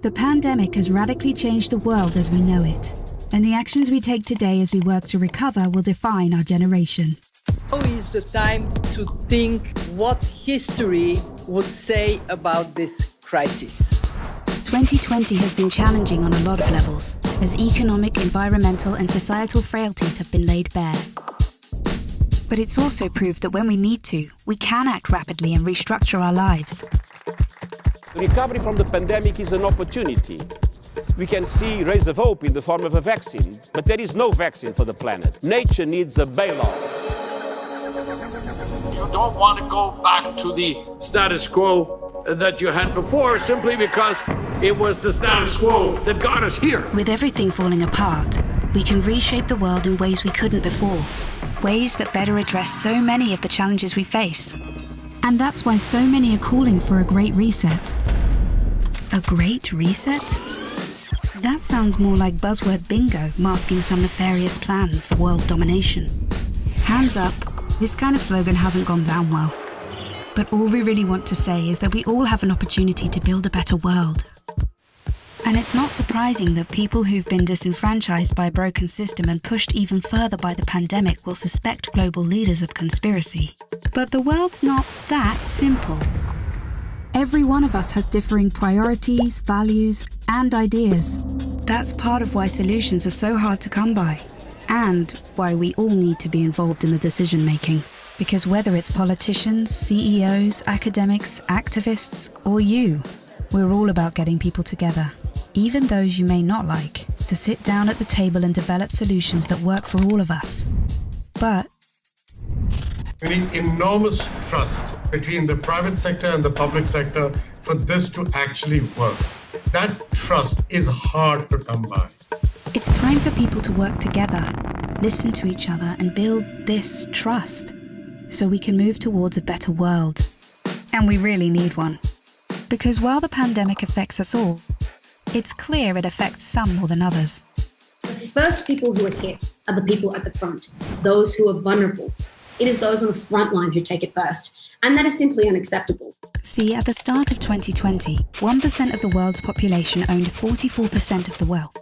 The pandemic has radically changed the world as we know it, and the actions we take today as we work to recover will define our generation. Now is the time to think what history would say about this crisis. 2020 has been challenging on a lot of levels, as economic, environmental and societal frailties have been laid bare. But it's also proved that when we need to, we can act rapidly and restructure our lives. The recovery from the pandemic is an opportunity. We can see rays of hope in the form of a vaccine, but there is no vaccine for the planet. Nature needs a bailout. You don't want to go back to the status quo that you had before simply because it was the status quo that got us here. With everything falling apart, we can reshape the world in ways we couldn't before. Ways that better address so many of the challenges we face. And that's why so many are calling for a great reset. A great reset? That sounds more like buzzword bingo masking some nefarious plan for world domination. Hands up, this kind of slogan hasn't gone down well. But all we really want to say is that we all have an opportunity to build a better world. And it's not surprising that people who've been disenfranchised by a broken system and pushed even further by the pandemic will suspect global leaders of conspiracy. But the world's not that simple. Every one of us has differing priorities, values, and ideas. That's part of why solutions are so hard to come by, and why we all need to be involved in the decision-making. Because whether it's politicians, CEOs, academics, activists, or you, we're all about getting people together, even those you may not like, to sit down at the table and develop solutions that work for all of us. But we need enormous trust between the private sector and the public sector for this to actually work. That trust is hard to come by. it's time for people to work together, listen to each other, and build this trust so we can move towards a better world. And we really need one. Because while the pandemic affects us all, it's clear it affects some more than others. The first people who are hit are the people at the front, those who are vulnerable. It is those on the front line who take it first, and that is simply unacceptable. See, at the start of 2020, 1% of the world's population owned 44% of the wealth.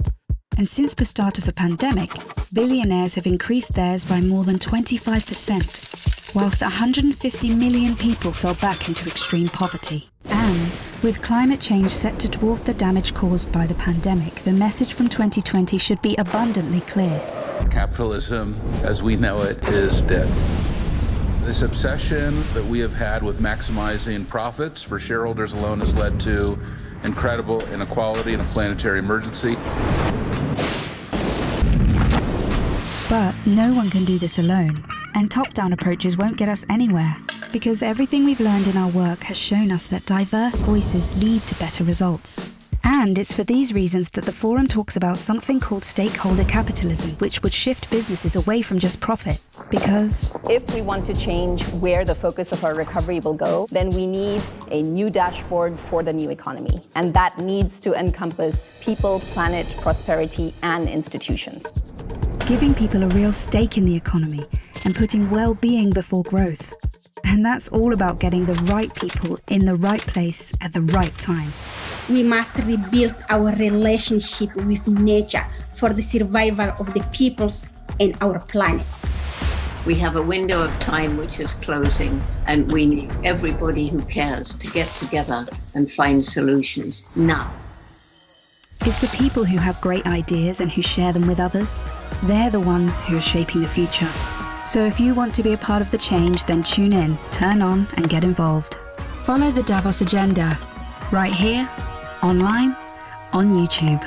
And since the start of the pandemic, billionaires have increased theirs by more than 25%, whilst 150 million people fell back into extreme poverty. And with climate change set to dwarf the damage caused by the pandemic, the message from 2020 should be abundantly clear. Capitalism, as we know it, is dead. This obsession that we have had with maximizing profits for shareholders alone has led to incredible inequality and a planetary emergency. But no one can do this alone, and top-down approaches won't get us anywhere, because everything we've learned in our work has shown us that diverse voices lead to better results. And it's for these reasons that the Forum talks about something called stakeholder capitalism, which would shift businesses away from just profit. Because if we want to change where the focus of our recovery will go, then we need a new dashboard for the new economy. And that needs to encompass people, planet, prosperity, and institutions. Giving people a real stake in the economy and putting well-being before growth. And that's all about getting the right people in the right place at the right time. We must rebuild our relationship with nature for the survival of the peoples and our planet. We have a window of time which is closing, and we need everybody who cares to get together and find solutions now. It's the people who have great ideas and who share them with others. They're the ones who are shaping the future. So if you want to be a part of the change, then tune in, turn on, and get involved. Follow the Davos Agenda, right here, online, on YouTube.